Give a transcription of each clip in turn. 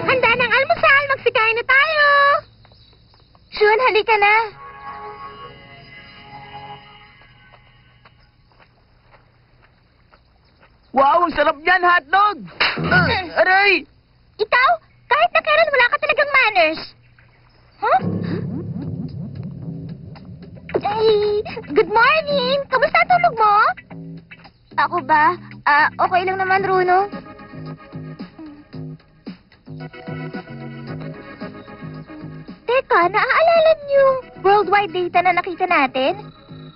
Handa ng almusal, magsikain na tayo! Shun, halika na! Wow, ang sarap niyan, hotdog! Aray! Ikaw, kahit na kailan wala ka talagang manners. Huh? Ay, good morning! Kamusta ang tulog mo? Ako ba? Okay lang naman, Bruno. Teka, naaalala niyo worldwide data na nakita natin?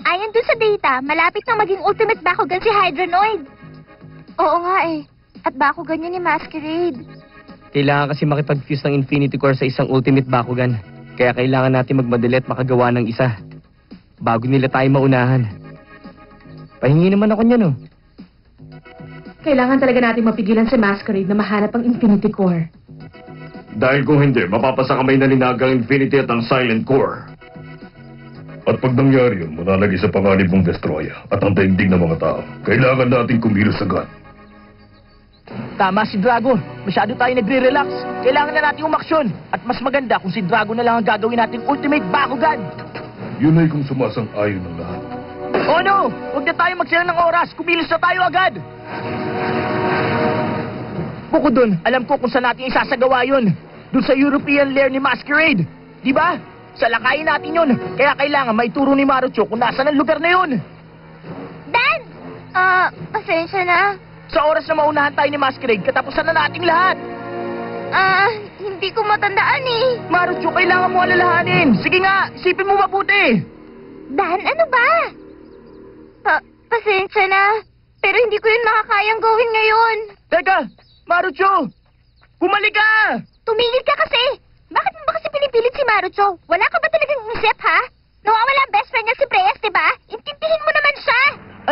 Ayon dun sa data, malapit na maging ultimate Bakugan si Hydronoid. Oo nga eh. At Bakugan yun ni Masquerade. Kailangan kasi makipag-fuse ng Infinity Core sa isang ultimate Bakugan. Kaya kailangan natin magmadali at makagawa ng isa. Bago nila tayo maunahan. Pahingi naman ako niyan, oh. Kailangan talaga natin mapigilan si Masquerade na mahanap ang Infinity Core. Dahil kung hindi, mapapasa kamay na ninag ang Infinity at ang Silent Core. At pag nangyari yun, manalagi sa panganib ng Destroya at ang daigdig ng mga tao. Kailangan natin kumilos agad. Tama si Drago. Masyado tayo nagre-relax. Kailangan na natin umaksyon. At mas maganda kung si Drago na lang ang gagawin nating ultimate Bakugan. Yun ay kung sumasang-ayon ng lahat. Oh no! Huwag na tayo magsayang ng oras. Kumilos na tayo agad. Bukod dun, alam ko kung saan natin isasagawa yun. Dun sa European lair ni Masquerade. Di ba? Salakayin natin yun. Kaya kailangan maituro ni Marucho kung nasaan ang lugar na yun. Dan! Pasensya na. Sa oras na maunahan tayo ni Masquerade, katapusan na nating lahat. Hindi ko matandaan eh. Marucho, kailangan mo alalahanin. Sige nga, isipin mo mabuti. Dan, ano ba? Pasensya na. Pero hindi ko yun makakayang gawin ngayon. Teka, Marucho! Bumalik ka! Tumigil ka kasi. Bakit mo ba kasi pinipilit si Marucho? Wala ka ba talagang isip, ha? Nawawala ang best friend niya si Preyes, diba? Intindihin mo naman siya.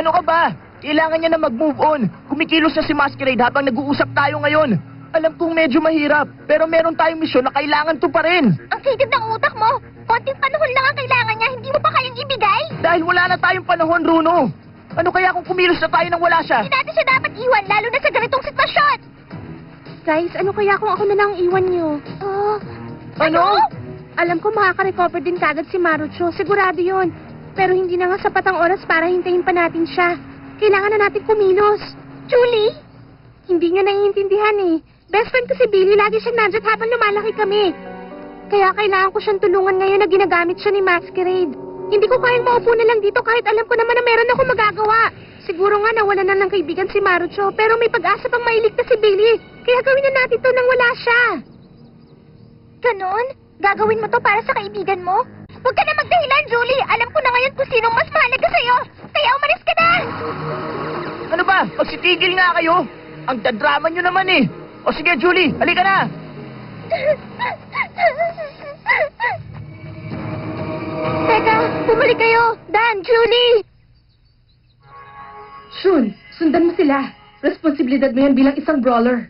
Ano ka ba? Kailangan niya na mag-move on. Kumikilos na si Masquerade habang nag-uusap tayo ngayon. Alam kong medyo mahirap, pero meron tayong misyon na kailangan to pa rin. Ang sigid ng utak mo. Konting panahon lang ang kailangan niya. Hindi mo pa kayang ibigay? Dahil wala na tayong panahon, Bruno. Ano kaya kung kumilos na tayo nang wala siya? Hindi natin siya dapat iwan, lalo na sa ganitong sitwasyon. Guys, ano kaya kung ako na lang iwan niyo? Ano? Alam ko makaka-recover din kagad si Marucho. Sigurado yun. Pero hindi na nga sapat ang oras para hintayin pa natin siya. Kailangan na natin kumilos. Julie? Hindi niya naiintindihan eh. Best friend ko si Billy. Lagi siyang nandyan habang lumalaki kami. Kaya kailangan ko siyang tulungan ngayon na ginagamit siya ni Masquerade. Hindi ko kayang maupo na lang dito kahit alam ko naman na meron akong magagawa. Siguro nga nawala na ng kaibigan si Marucho, pero may pag-asa pang mailigtas si Billy. Kaya gawin na natin to nang wala siya. Ganon? Gagawin mo to para sa kaibigan mo? Huwag ka na magdahilan, Julie. Alam ko na ngayon kung sinong mas mahalaga sa'yo. Kaya umalis ka na! Ano ba? Magsitigil nga kayo. Ang dadrama nyo naman eh. O sige, Julie, halika na. Teka, bumalik kayo. Dan, Julie! Shun, sundan mo sila. Responsibilidad mo yan bilang isang brawler.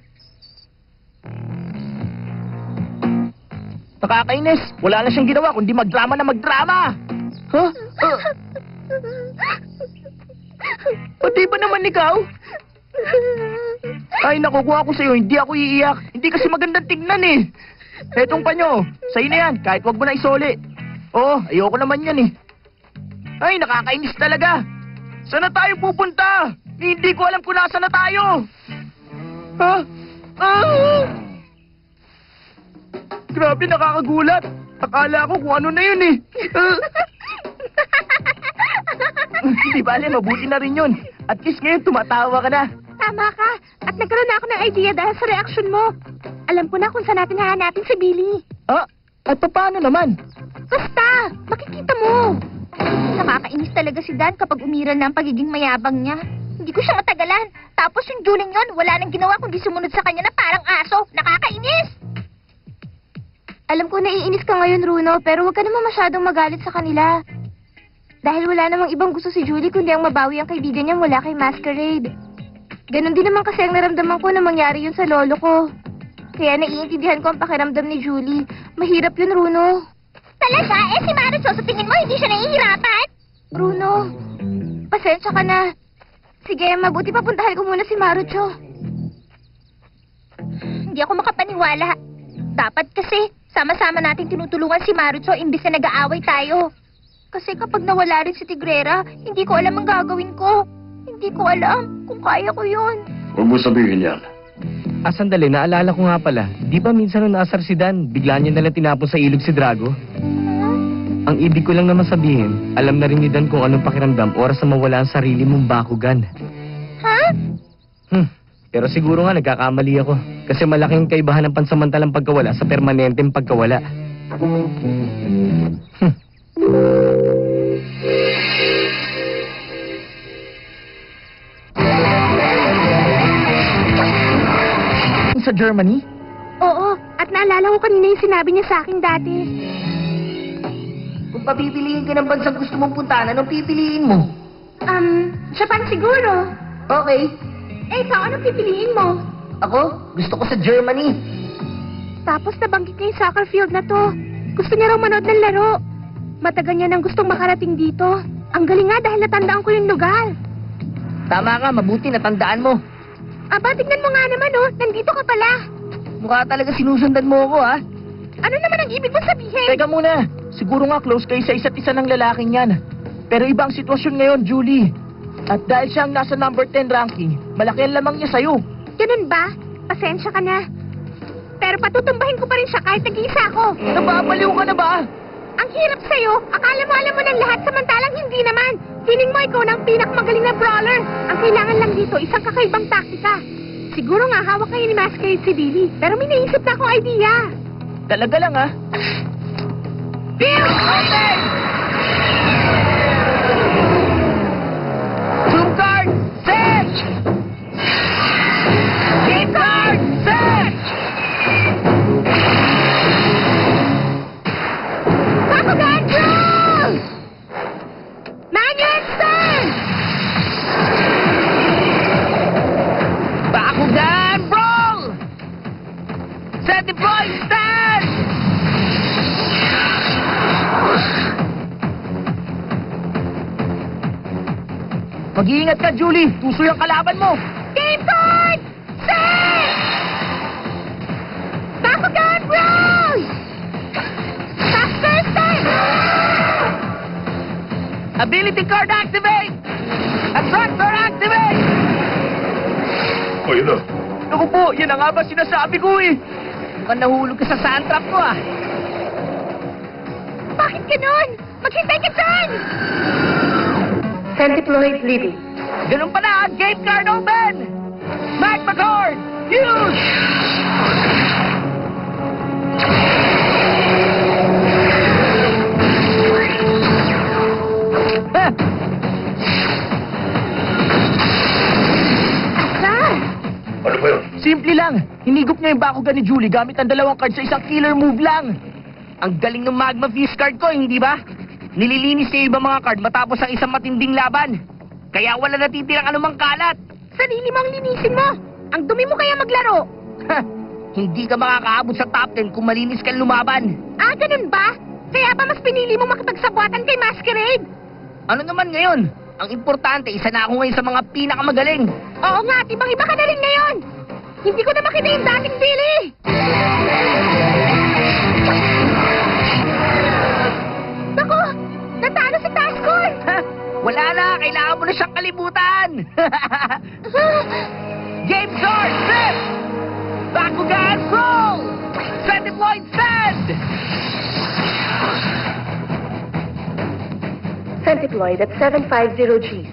Nakakainis. Wala na siyang ginawa kundi magdrama na magdrama. Huh? Pati ba naman ikaw? Ay, nakukuha ko sa'yo. Hindi ako iiyak. Hindi kasi magandang tignan eh. Etong panyo. Sa'yo na yan. Kahit wag mo na isoli. Oo, ayoko naman yan eh. Ay, nakakainis talaga. Saan na tayo pupunta? Hindi ko alam kung nasa na tayo. Ha? Grabe, nakakagulat. Akala ko kung ano na yun eh. Di bale, mabuti na rin yun. At least ngayon tumatawa ka na. Tama ka. At nagkaroon na ako ng idea dahil sa reaksyon mo. Alam ko na kung saan natin hahanapin si Billy. At paano naman? Basta, makikita mo. Nakakainis talaga si Dan kapag umiral na ang pagiging mayabang niya. Hindi ko siya matagalan. Tapos yung Juling yon, wala nang ginawa kundi sumunod sa kanya na parang aso. Nakakainis! Alam ko naiinis ka ngayon, Runo, pero huwag ka naman masyadong magalit sa kanila. Dahil wala namang ibang gusto si Julie kundi ang mabawi ang kaibigan niya mula kay Masquerade. Ganon din naman kasi ang naramdaman ko na mangyari yun sa lolo ko. Kaya naiintindihan ko ang pakiramdam ni Julie. Mahirap yun, Runo. Talaga? Si Marucho, sa tingin mo hindi siya nahihirapan? Runo, pasensya ka na. Sige, mabuti papuntahan ko muna si Marucho. hindi ako makapaniwala. Dapat kasi, sama-sama natin tinutulungan si Marucho imbis na nag-aaway tayo. Kasi kapag nawala rin si Tigrera, hindi ko alam ang gagawin ko. Hindi ko alam kung kaya ko yun. Huwag mo sabihin yan. Sandali, naalala ko nga pala. Di ba minsan nung naasar si Dan, bigla niya nalang tinapon sa ilog si Drago? Ang ibig ko lang naman sabihin, alam na rin ni Dan kung anong pakiramdam oras na mawala ang sarili mong Bakugan. Ha? Pero siguro nga nagkakamali ako. Kasi malaking kaibahan ng pansamantalang pagkawala sa permanenteng pagkawala. Sa Germany? Oo, at naalala ko kanina yung sinabi niya sa akin dati. Kung papipiliin ka ng bansang gusto mong puntahan, anong pipiliin mo? Japan siguro. Okay. Eh, ikaw, anong pipiliin mo? Ako, gusto ko sa Germany. Tapos nabanggit niya yung soccer field na to. Gusto niya raw manood ng laro. Matagal niya nang gustong makarating dito. Ang galing nga dahil natandaan ko yung lugar. Tama ka, mabuti natandaan mo. Aba, tignan mo nga naman oh, nandito ka pala. Mukha talaga sinusundan mo ako, ha? Ano naman ang ibig mo sabihin? Teka muna, siguro nga close kayo sa isa't isa ng lalaking yan. Pero ibang sitwasyon ngayon, Julie. At dahil siyang nasa number 10 ranking, malaki ang lamang niya sa'yo. Ganun ba? Pasensya ka na. Pero patutumbahin ko pa rin siya kahit nag-iisa ako. Nababaliw ka na ba? Ang hirap sa'yo, akala mo alam mo ng lahat samantalang hindi naman. Feeling mo ikaw na ang pinakamagaling na brawler. Ang kailangan lang dito, isang kakaibang taktika. Siguro nga hawak kayo ni Masquerade si Billy, pero may naisip na akong idea. Talaga lang, ha? Bill! Okay! Zoom card, set! Game card, set! Bakugan, draw! Manual stand! Bakugan, roll! Set deploy, stand! Mag-iingat ka, Julie. Tuso yung kalaban mo. Game card! Set! Bakugan, roll! Faster stand! Ability card activate! Attractor activate! Ayun na. Naku po, yan na nga ba sinasabi ko eh. Mukhang nahulog ka sa sand trap ko ah. Bakit ganun? Maghintay ka dyan! Send deployed leaving. Ganun pala, game card open! Magma card! Use! Ah! Sir! Ano ba yun? Simple lang. Hinigop niya yung Bakugan ni Julie gamit ang dalawang card sa isang killer move lang. Ang galing ng Magma Fist card ko, hindi ba? Nililinis niya yung ibang mga card matapos ang isang matinding laban. Kaya wala natitirang anumang kalat. Sarili mo ang linisin mo! Ang dumi mo kaya maglaro! Ha! Hindi ka makakaabot sa top 10 kung malinis kang lumaban. Ah, ganun ba? Kaya ba mas pinili mo makipagsabwatan kay Masquerade? Ano naman ngayon? Ang importante, isa na ako ngayon sa mga pinakamagaling. Oo nga, at ibang-iba ka na rin ngayon! Hindi ko na makita yung dating Billy! Naku! Natalo si Taskol! Ha? Wala na, kailangan mo na siyang kalibutan. Game start, set! Bakugan, roll! Set deployed, send! Send deployed at 750 Gs.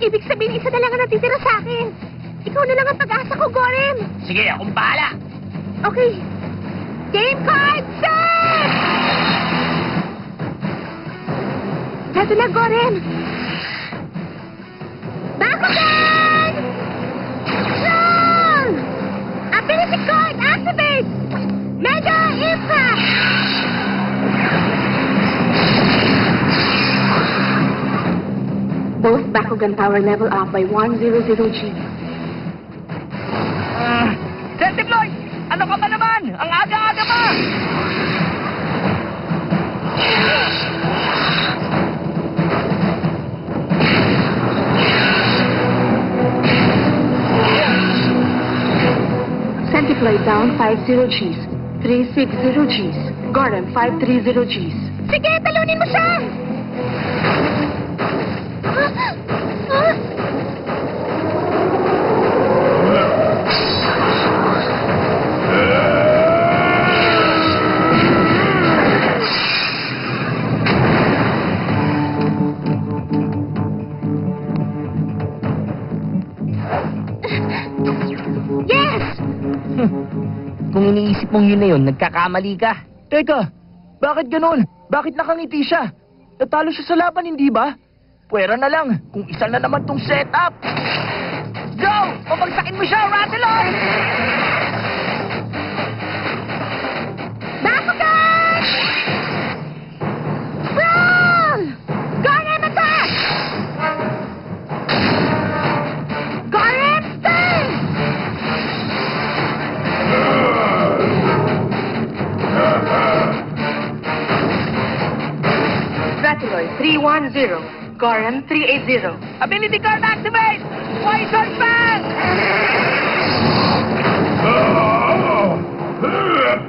Ibig sabihin, isa na lang ang natitira sa akin. Ikaw na lang ang pag-asa ko, Gorem. Sige, akong bahala. Okay. Game card set! Eto na, Gorem. Bakugan! Roll! Ability card activate! Mega Impact! Both Bakugan power level up by 100 Gs. Set deployed! Ano ka ba naman? Ang aga-aga pa! Send Deploy down 50 Gs. 360 Gs. Gorham 530 Gs. Sige, talunin mo siya! Yes! Kung iniisip mong yun na yun, nagkakamali ka. Teka, bakit ganun? Bakit nakangiti siya? Natalo siya sa laban, hindi ba? Pwera na lang, kung isa na naman tong setup. Go! Pabagsakin mo siya, Rattlon! Bakugan! Roll! Gorham attack! Gorham stay! Rataloid 310. Gorham 380. Ability card activate! Poison Fang!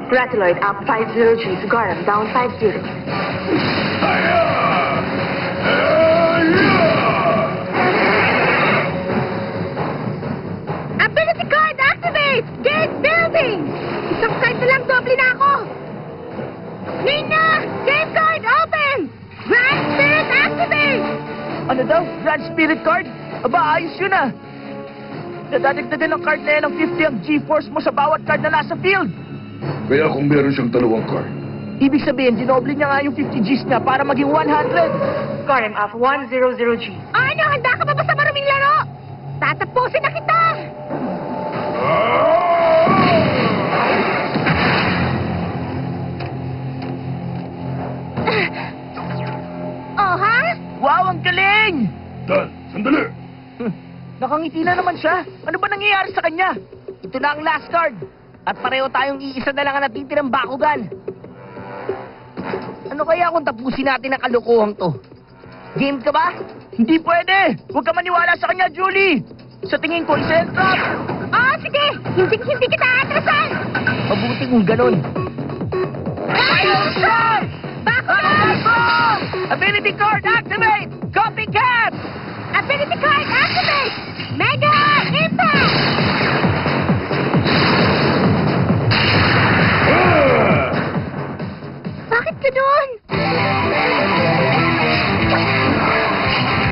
Rataloid up 50 Gs. Gorham down 50. Ability card activate! Gate building! Isang card na lang, doble na ako! Nina! Game card open! Grand Spirit activate! Ano daw? Grand Spirit card? Aba, ayos yun ah. Nadadagdagan ng card na yan ng 50 ang G-Force mo sa bawat card na nasa field. Kaya kung meron siyang dalawang card, Ibig sabihin, dinoble niya nga yung 50 Gs niya para maging 100. Gorham up 100 Gs. Ano? Handa ka ba ba sa maruming laro? Tatapusin na kita! Oh, ha? Wow, ang galing! Dan, sandali! Nakangiti na naman siya. Ano ba nangyayari sa kanya? Ito na ang last card. At pareho tayong iisa na lang ang natitirang Bakugan. Ano kaya kung tapusin natin ang kalokohang to? Game ka ba? Hindi pwede! Huwag ka maniwala sa kanya, Julie! Sa tingin ko, isa yung trap! Oh, sige! Hindi kita atrasan! Mabuti kung ganun. Fire Strike! Bakugan! Ability card activate! Copycat! Ability card activate! Mega Impact! Bakit ganun?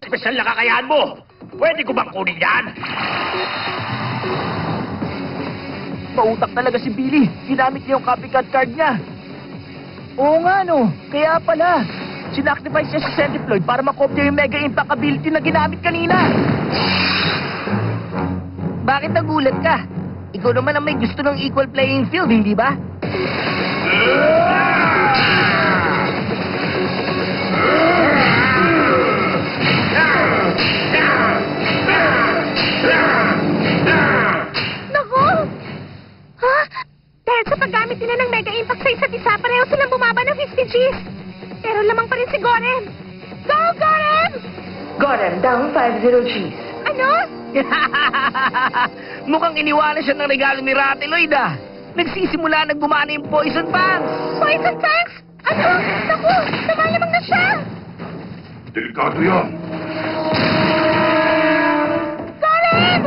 Espesyal na kakayahan mo! Pwede ko bang kunin yan? Pautak talaga si Billy. Ginamit niya yung copycat card niya. Oo nga no. Kaya pala. Sinactify siya sa Centiploid para makopya yung Mega Impact ability na ginamit kanina. Bakit nagulat ka? Ikaw naman ang may gusto ng equal playing field, hindi ba? Naku! Ha? Dahil sa paggamit nila ng Mega Impact sa isa't isa, pareho silang bumaba ng 50 Gs. Pero lamang pa rin si Gorham. Go, Gorham! Gorham down 50 Gs. Ano? Mukhang iniwanan siya ng regalo ni Rattlenoid ah. Nagsisimula nagbumana yung Poison Fangs. Poison Fangs? Ano? Naku! Lumalamang na siya! Delikado yan. Gorham!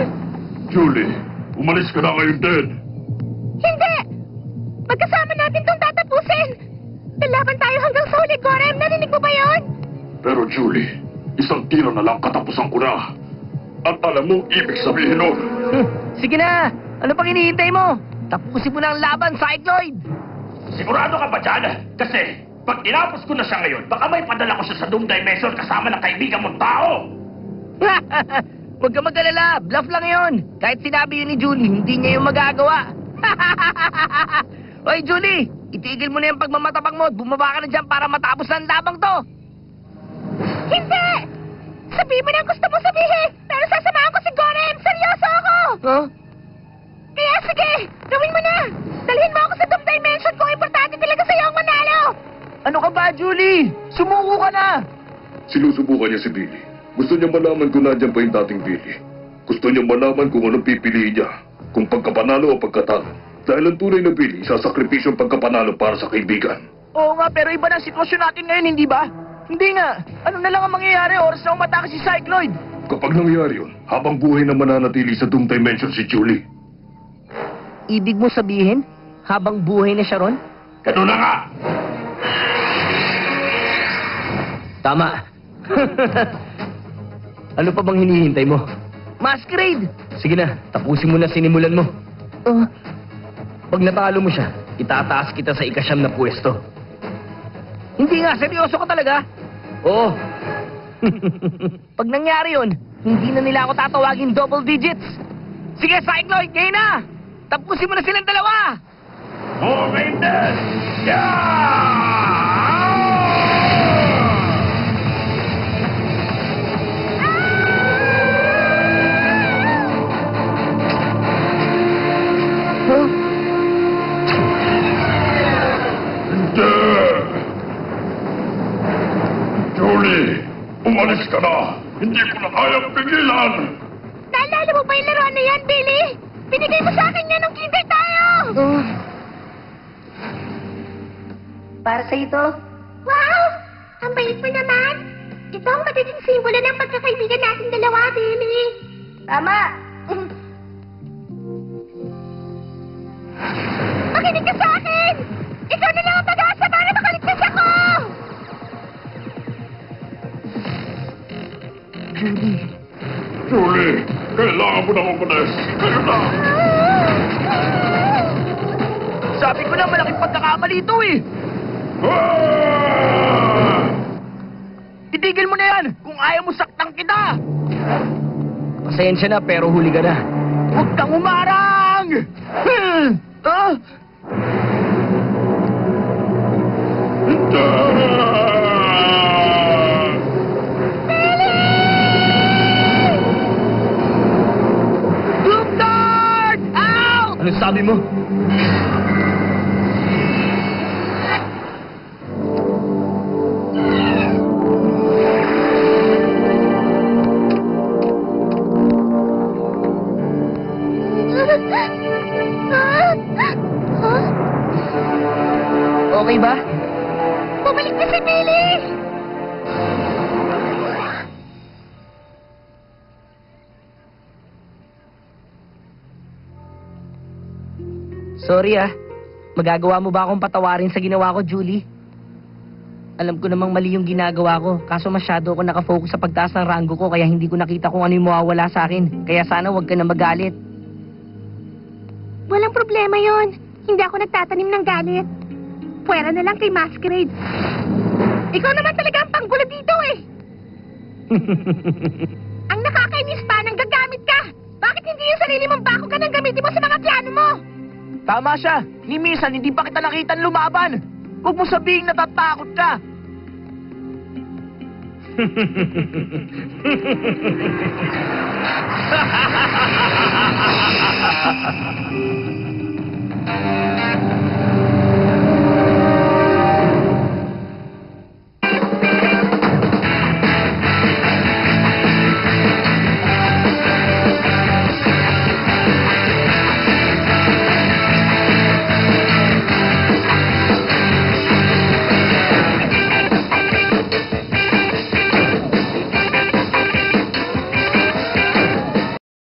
Julie, umalis ka na ngayon din. Hindi! Magkasama natin tong tatapusin! Lalaban tayo hanggang sa huli, Gorham! Narinig mo ba yun? Pero Julie, isang tiro na lang katapusan ko na. At alam mo, ibig sabihin nun. Sige na! Ano pang hinihintay mo? Tapusin mo na ang laban, Cycloid! Sigurado ka ba dyan? Kasi, pag tinapos ko na siya ngayon, baka may padala ko siya sa Doom Dimension kasama ng kaibigan mong tao. Huwag ka mag-alala, bluff lang yon. Kahit sinabi yun ni Julie, hindi niya yung magagawa. Oy, Julie! Itigil mo na yung pagmamatabang mo at bumaba ka na dyan para matapos na ang labang to. Hindi! Sabihin mo na ang gusto mo sabihin! Pero sasamahan ko si Gorham! Seryoso ako! Huh? Kaya sige, gawin mo na! Dalhin mo ako sa Doom Dimension kung importante talaga sa'yo ang manalo! Ano ka ba, Julie? Sumuko ka na! Sinusubukan niya si Billy. Gusto niya malaman kung nandiyan pa yung dating Billy. Gusto niya malaman kung anong pipiliin niya. Kung pagkapanalo o pagkatalo. Dahil ang tunay na Billy, sasakripisyo ang pagkapanalo para sa kaibigan. Oo nga, pero iba na ang sitwasyon natin ngayon, hindi ba? Hindi nga. Ano na lang ang mangyayari oras na umatake si Cycloid? Kapag nangyari yun, habang buhay na mananatili sa Doom Dimension si Julie. Ibig mo sabihin, habang buhay na siya ron? Ganun na nga! Tama. Ano pa bang hinihintay mo? Masquerade! Sige na, tapusin mo na sinimulan mo. Pag natalo mo siya, itataas kita sa ikasyam na pwesto. Hindi nga, seryoso ka talaga? Oo. Pag nangyari yun, hindi na nila ako tatawagin double digits. Sige, Cycloid, ngayon na! Tapusin mo na silang dalawa! Okay din! Yeah! Hindi! Julie, umalis ka na! Hindi ko na kayang pigilan! Naalala mo ba yung laro na yan, Billy? Binigay mo sa akin yan nung kinder tayo! Para sa ito. Wow! Ang bait mo naman! Ito ang magiging simbolo ng pagkakaibigan nating dalawa, Billy. Tama. Makinig ka sa akin! Ikaw na lang ang pag-asa para makaligtas ako! Julie, kailangan mo na umalis! Kayo na! Sabi ko na malaking pagkakamali ito eh! Ah! Itigil mo na yan kung ayaw mo saktan kita! Pasensya na pero huli ka na. Huwag kang umarang! Ah! Doom Guard! Out! Anong sabi mo? Okay ba? Bumalik na si Billy! Sorry Magagawa mo ba akong patawarin sa ginawa ko, Julie? Alam ko namang mali yung ginagawa ko, kaso masyado ako nakafocus sa pagtaas ng rango ko kaya hindi ko nakita kung ano yung mawawala sa akin. Kaya sana huwag ka na magalit. Walang problema yon. Hindi ako nagtatanim ng galit. Pwera na lang kay Masquerade. Ikaw naman talaga ang panggulo dito eh. Ang nakakainis pa, nang gagamit ka. Bakit hindi yung sarili mong bako ka nang gamitin mo sa mga plano mo? Tama siya. Ni minsan hindi pa kita nakitan lumaban. Huwag mo sabihin natatakot ka.